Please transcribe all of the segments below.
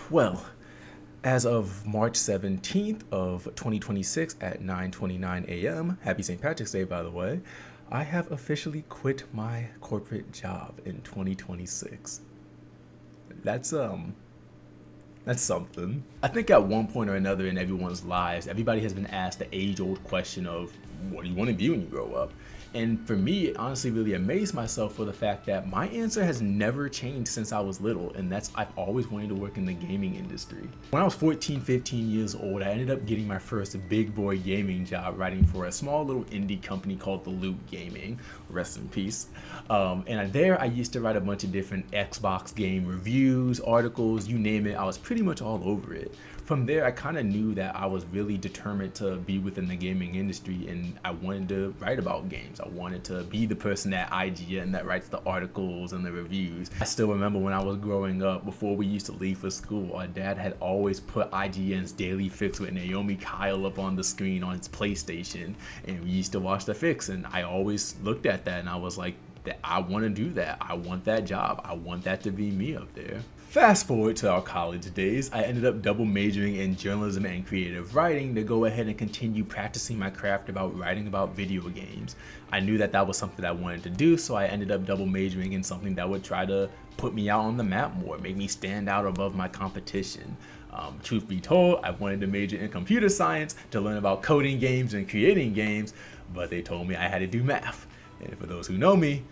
Well, as of March 17th of 2026 at 9:29 a.m., happy St. Patrick's Day by the way, I have officially quit my corporate job in 2026. That's that's something. I think at one point or another in everyone's lives, everybody has been asked the age-old question of what do you want to be when you grow up? And for me, it honestly really amazed myself for the fact that my answer has never changed since I was little, and that's I've always wanted to work in the gaming industry. When I was 14, 15 years old, I ended up getting my first big boy gaming job writing for a small little indie company called The Loop Gaming, rest in peace. There I used to write a bunch of different Xbox game reviews, articles, you name it, I was pretty much all over it. From there, I kind of knew that I was really determined to be within the gaming industry and I wanted to write about games. I wanted to be the person at IGN that writes the articles and the reviews. I still remember when I was growing up, before we used to leave for school, our dad had always put IGN's Daily Fix with Naomi Kyle up on the screen on his PlayStation, and we used to watch the fix, and I always looked at that and I was like, I want to do that. I want that job. I want that to be me up there. Fast forward to our college days, I ended up double majoring in journalism and creative writing to go ahead and continue practicing my craft about writing about video games. I knew that that was something I wanted to do, so I ended up double majoring in something that would try to put me out on the map more, make me stand out above my competition. Truth be told, I wanted to major in computer science to learn about coding games and creating games, but they told me I had to do math. And for those who know me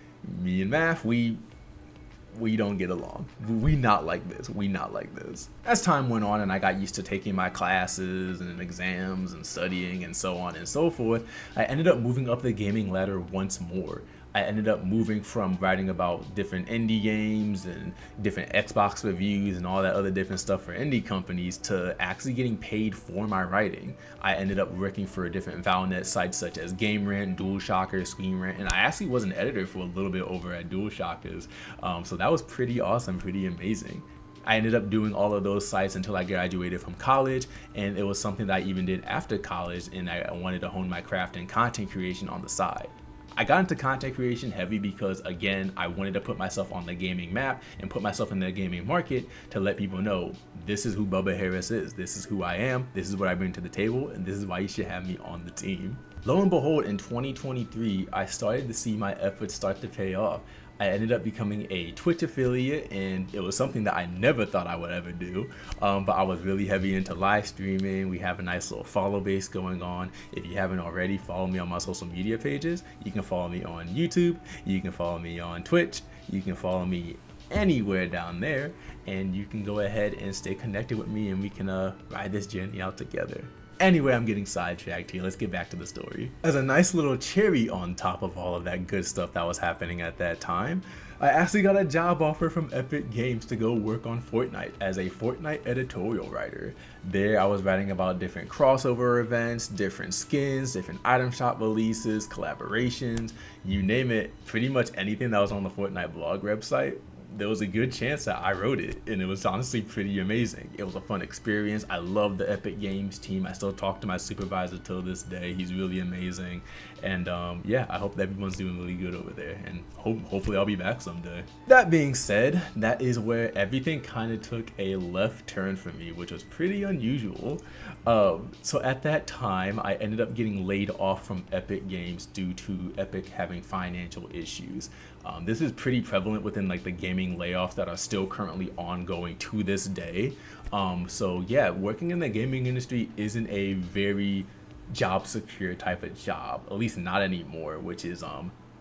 and math, we don't get along. We not like this. We not like this. As time went on and I got used to taking my classes and exams and studying and so on and so forth, I ended up moving up the gaming ladder once more. I ended up moving from writing about different indie games and different Xbox reviews and all that other different stuff for indie companies to actually getting paid for my writing. I ended up working for different Valnet sites such as Game Rant, DualShocker, Screen Rant, and I actually was an editor for a little bit over at DualShockers. So that was pretty awesome, pretty amazing. I ended up doing all of those sites until I graduated from college, and it was something that I even did after college, and I wanted to hone my craft in content creation on the side. I got into content creation heavy because, again, I wanted to put myself on the gaming map and put myself in the gaming market to let people know this is who Bubba Harris is, this is who I am, this is what I bring to the table, and this is why you should have me on the team. Lo and behold, in 2023, I started to see my efforts start to pay off. I ended up becoming a Twitch affiliate, and it was something that I never thought I would ever do, but I was really heavy into live streaming. We have a nice little follow base going on. If you haven't already, follow me on my social media pages. You can follow me on YouTube, you can follow me on Twitch, you can follow me anywhere down there, and you can go ahead and stay connected with me and we can ride this journey out together. Anyway, I'm getting sidetracked here. Let's get back to the story. As a nice little cherry on top of all of that good stuff that was happening at that time, I actually got a job offer from Epic Games to go work on Fortnite as a Fortnite editorial writer. There, I was writing about different crossover events, different skins, different item shop releases, collaborations, you name it. Pretty much anything that was on the Fortnite blog website, there was a good chance that I wrote it, and it was honestly pretty amazing. It was a fun experience. I love the Epic Games team. I still talk to my supervisor till this day. He's really amazing, and yeah, I hope that everyone's doing really good over there, and hopefully I'll be back someday. That being said, that is where everything kind of took a left turn for me, which was pretty unusual. So at that time, I ended up getting laid off from Epic Games due to Epic having financial issues. This is pretty prevalent within like the gaming layoffs that are still currently ongoing to this day. So yeah, working in the gaming industry isn't a very job secure type of job, at least not anymore, which is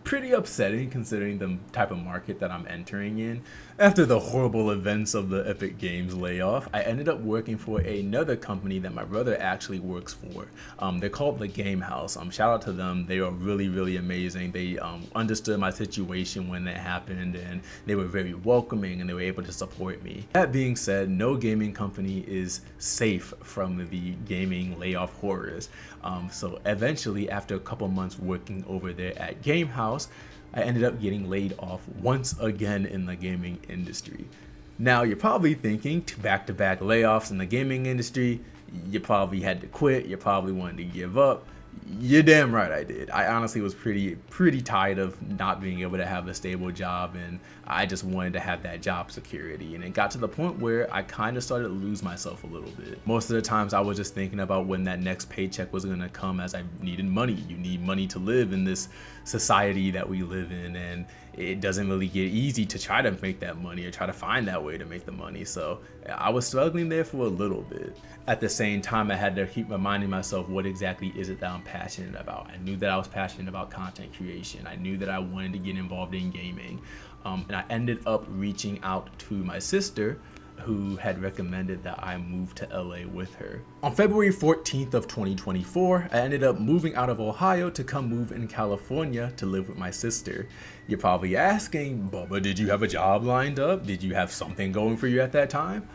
pretty upsetting considering the type of market that I'm entering in. After the horrible events of the Epic Games layoff, I ended up working for another company that my brother actually works for. They're called The Game House. Shout out to them. They are really, really amazing. They understood my situation when it happened, and they were very welcoming, and they were able to support me. That being said, no gaming company is safe from the gaming layoff horrors. So eventually, after a couple months working over there at Game House, I ended up getting laid off once again in the gaming industry. Now, you're probably thinking, back-to-back layoffs in the gaming industry, you probably had to quit, you probably wanted to give up. You're damn right I did. I honestly was pretty tired of not being able to have a stable job, and I just wanted to have that job security. And it got to the point where I kind of started to lose myself a little bit. Most of the times I was just thinking about when that next paycheck was going to come, as I needed money. You need money to live in this society that we live in, and it doesn't really get easy to try to make that money or try to find that way to make the money. So I was struggling there for a little bit. At the same time, I had to keep reminding myself, what exactly is it that I'm passionate about? I knew that I was passionate about content creation. I knew that I wanted to get involved in gaming. And I ended up reaching out to my sister, who had recommended that I move to LA with her. On February 14th of 2024, I ended up moving out of Ohio to come move in California to live with my sister. You're probably asking, Bubba, did you have a job lined up? Did you have something going for you at that time?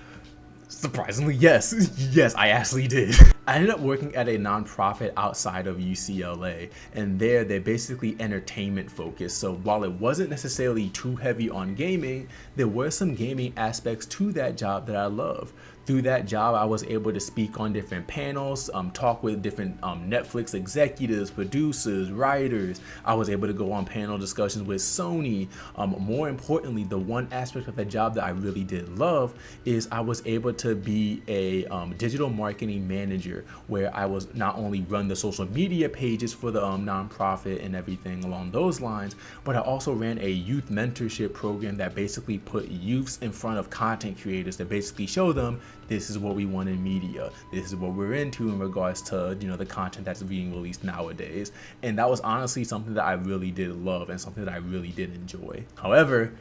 Surprisingly, yes. Yes, I actually did. I ended up working at a nonprofit outside of UCLA, and there they're basically entertainment focused. So while it wasn't necessarily too heavy on gaming, there were some gaming aspects to that job that I love. Through that job, I was able to speak on different panels, talk with different Netflix executives, producers, writers. I was able to go on panel discussions with Sony. More importantly, the one aspect of the job that I really did love is I was able to be a digital marketing manager, where I was not only run the social media pages for the nonprofit and everything along those lines, but I also ran a youth mentorship program that basically put youths in front of content creators to basically show them, this is what we want in media. This is what we're into in regards to, the content that's being released nowadays. And that was honestly something that I really did love and something that I really did enjoy. However,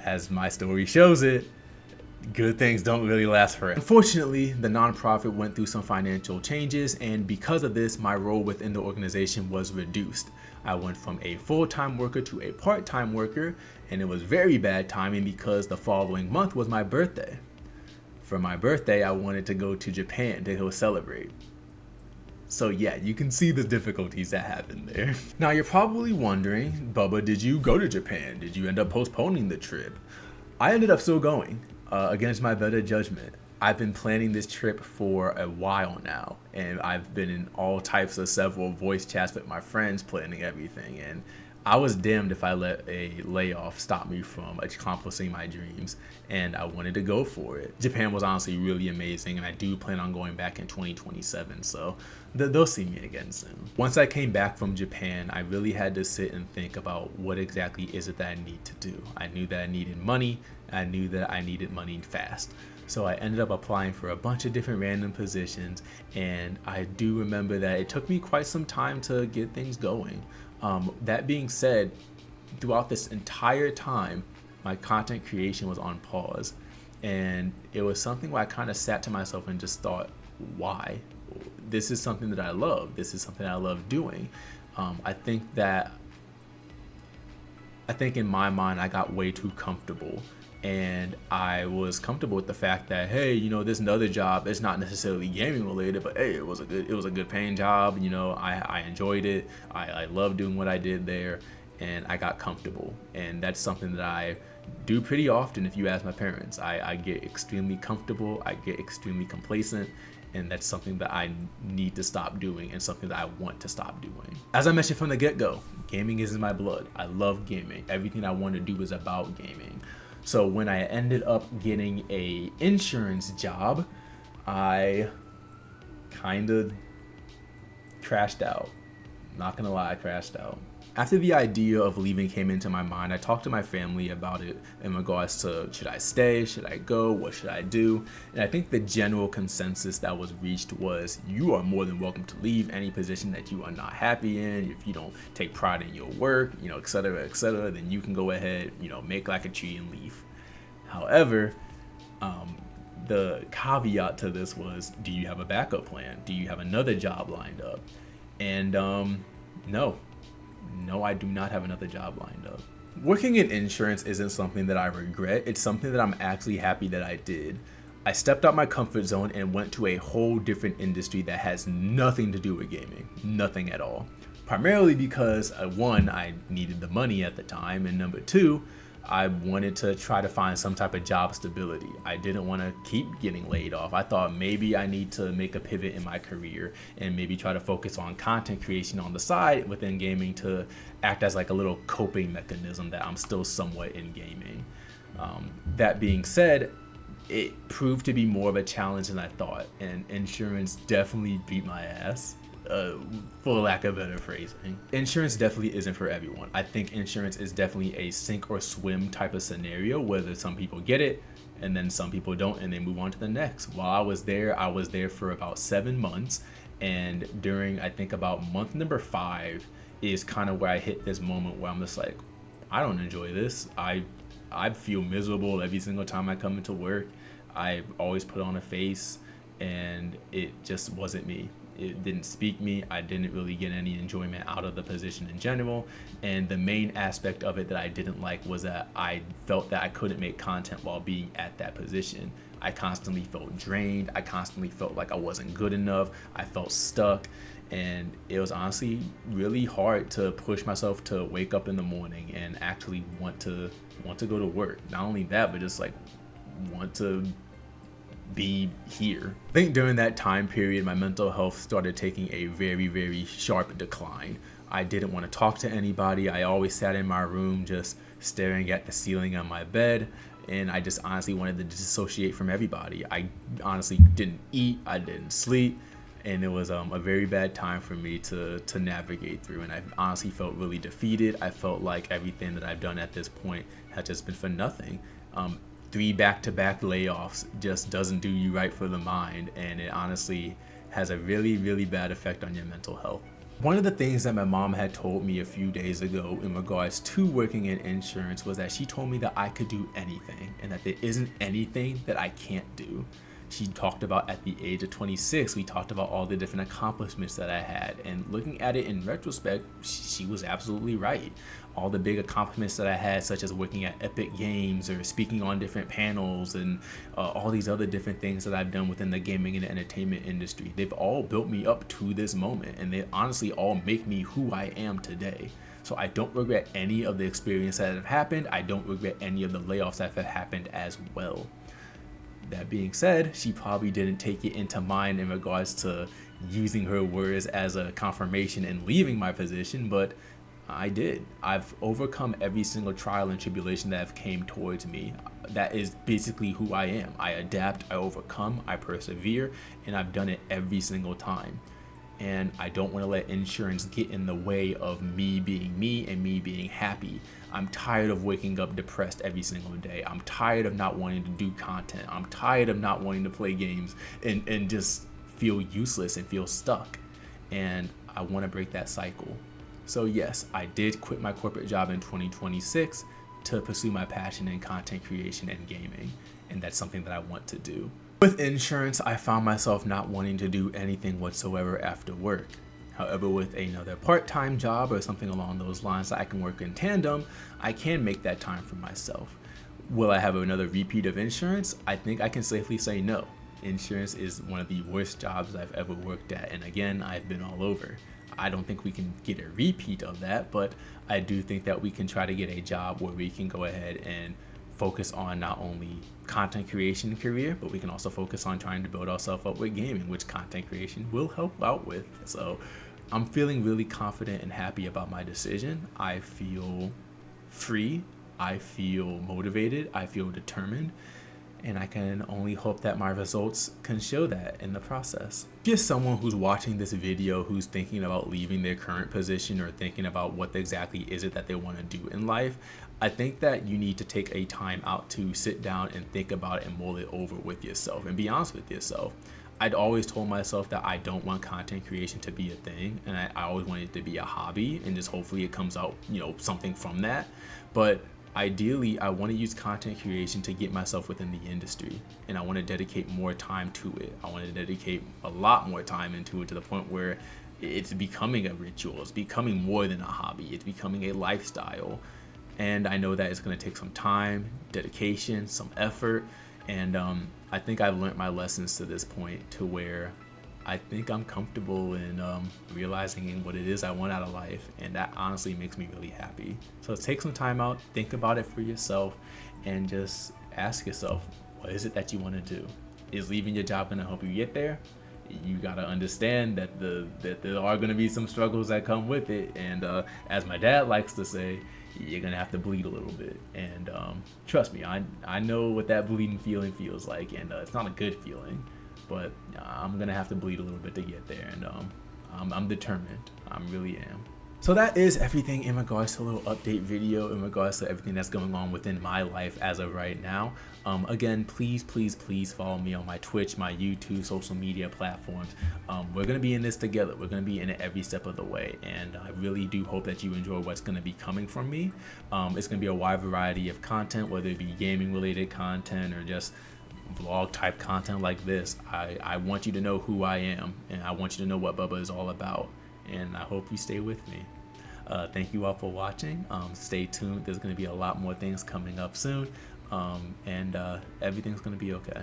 as my story shows it, good things don't really last forever. Unfortunately, the nonprofit went through some financial changes, and because of this, my role within the organization was reduced. I went from a full-time worker to a part-time worker, and it was very bad timing because the following month was my birthday. For my birthday, I wanted to go to Japan to go celebrate. So yeah, you can see the difficulties that happened there. Now you're probably wondering, Bubba, did you go to Japan? Did you end up postponing the trip? I ended up still going, against my better judgment. I've been planning this trip for a while now, and I've been in all types of several voice chats with my friends planning everything, and I was damned if I let a layoff stop me from accomplishing my dreams, and I wanted to go for it. Japan was honestly really amazing, and I do plan on going back in 2027, so they'll see me again soon. Once I came back from Japan, I really had to sit and think about what exactly is it that I need to do. I knew that I needed money, I knew that I needed money fast. So I ended up applying for a bunch of different random positions, and I do remember that it took me quite some time to get things going. That being said, throughout this entire time, my content creation was on pause, and it was something where I kind of sat to myself and just thought, why? This is something that I love. This is something I love doing. I think in my mind, I got way too comfortable. And I was comfortable with the fact that, hey, this another job. It's not necessarily gaming related, but hey, it was a good paying job. I enjoyed it. I loved doing what I did there, and I got comfortable. And that's something that I do pretty often. If you ask my parents, I get extremely comfortable. I get extremely complacent. And that's something that I need to stop doing, and something that I want to stop doing. As I mentioned from the get-go, gaming is in my blood. I love gaming. Everything I want to do is about gaming. So when I ended up getting a insurance job, I kind of crashed out. Not gonna lie, I crashed out. After the idea of leaving came into my mind, I talked to my family about it in regards to, should I stay, should I go, what should I do? And I think the general consensus that was reached was, you are more than welcome to leave any position that you are not happy in. If you don't take pride in your work, et cetera, then you can go ahead, make like a tree and leave. However, the caveat to this was, do you have a backup plan? Do you have another job lined up? And no, I do not have another job lined up. Working in insurance isn't something that I regret. It's something that I'm actually happy that I did. I stepped out my comfort zone and went to a whole different industry that has nothing to do with gaming. Nothing at all. Primarily because, one, I needed the money at the time, and number two, I wanted to try to find some type of job stability. I didn't want to keep getting laid off. I thought maybe I need to make a pivot in my career and maybe try to focus on content creation on the side within gaming to act as like a little coping mechanism that I'm still somewhat in gaming. That being said, it proved to be more of a challenge than I thought, and insurance definitely beat my ass. For lack of better phrasing. Insurance definitely isn't for everyone. I think insurance is definitely a sink or swim type of scenario, whether some people get it and then some people don't and they move on to the next. While I was there for about 7 months, and during I think about month number 5 is kind of where I hit this moment where I'm just like, I don't enjoy this. I feel miserable every single time I come into work. I always put on a face and it just wasn't me. It didn't speak me. I didn't really get any enjoyment out of the position in general. And the main aspect of it that I didn't like was that I felt that I couldn't make content while being at that position. I constantly felt drained. I constantly felt like I wasn't good enough. I felt stuck. And it was honestly really hard to push myself to wake up in the morning and actually want to go to work. Not only that, but just like want to be here. I think during that time period, my mental health started taking a very, very sharp decline. I didn't want to talk to anybody. I always sat in my room just staring at the ceiling on my bed, and I just honestly wanted to dissociate from everybody. I honestly didn't eat, I didn't sleep, and it was a very bad time for me to navigate through, and I honestly felt really defeated. I felt like everything that I've done at this point had just been for nothing. 3 back-to-back layoffs just doesn't do you right for the mind, and it honestly has a really, really bad effect on your mental health. One of the things that my mom had told me a few days ago in regards to working in insurance was that she told me that I could do anything and that there isn't anything that I can't do. She talked about at the age of 26, we talked about all the different accomplishments that I had, and looking at it in retrospect, she was absolutely right. All the big accomplishments that I had, such as working at Epic Games or speaking on different panels and all these other different things that I've done within the gaming and entertainment industry, they've all built me up to this moment, and they honestly all make me who I am today. So I don't regret any of the experiences that have happened. I don't regret any of the layoffs that have happened as well. That being said, she probably didn't take it into mind in regards to using her words as a confirmation and leaving my position, but I did. I've overcome every single trial and tribulation that have came towards me. That is basically who I am. I adapt, I overcome, I persevere, and I've done it every single time. And I don't want to let insurance get in the way of me being me and me being happy. I'm tired of waking up depressed every single day. I'm tired of not wanting to do content. I'm tired of not wanting to play games and just feel useless and feel stuck. And I want to break that cycle. So yes, I did quit my corporate job in 2026 to pursue my passion in content creation and gaming. And that's something that I want to do. With insurance, I found myself not wanting to do anything whatsoever after work. However, with another part-time job or something along those lines that I can work in tandem, I can make that time for myself. Will I have another repeat of insurance? I think I can safely say no. Insurance is one of the worst jobs I've ever worked at, and again, I've been all over. I don't think we can get a repeat of that, but I do think that we can try to get a job where we can go ahead and focus on not only content creation career, but we can also focus on trying to build ourselves up with gaming, which content creation will help out with. So I'm feeling really confident and happy about my decision. I feel free, I feel motivated, I feel determined, and I can only hope that my results can show that in the process. If you're someone who's watching this video who's thinking about leaving their current position or thinking about what exactly is it that they want to do in life, I think that you need to take a time out to sit down and think about it and mull it over with yourself and be honest with yourself. I'd always told myself that I don't want content creation to be a thing, and I always wanted it to be a hobby, and just hopefully it comes out, something from that. But ideally, I want to use content creation to get myself within the industry, and I want to dedicate more time to it. I want to dedicate a lot more time into it to the point where it's becoming a ritual. It's becoming more than a hobby. It's becoming a lifestyle. And I know that it's going to take some time, dedication, some effort, and I think I've learned my lessons to this point to where I think I'm comfortable in realizing in what it is I want out of life, and that honestly makes me really happy. So take some time out, think about it for yourself, and just ask yourself, what is it that you want to do? Is leaving your job going to help you get there? You got to understand that there are going to be some struggles that come with it, and as my dad likes to say, you're gonna have to bleed a little bit. And trust me, I know what that bleeding feeling feels like, and it's not a good feeling, but I'm gonna have to bleed a little bit to get there, and I'm determined. I really am. So that is everything in regards to a little update video in regards to everything that's going on within my life as of right now. Again, please follow me on my Twitch, my YouTube, social media platforms. We're going to be in this together. We're going to be in it every step of the way. And I really do hope that you enjoy what's going to be coming from me. It's going to be a wide variety of content, whether it be gaming related content or just vlog type content like this. I want you to know who I am, and I want you to know what Bubba is all about. And I hope you stay with me. Thank you all for watching. Stay tuned. There's going to be a lot more things coming up soon, and everything's going to be okay.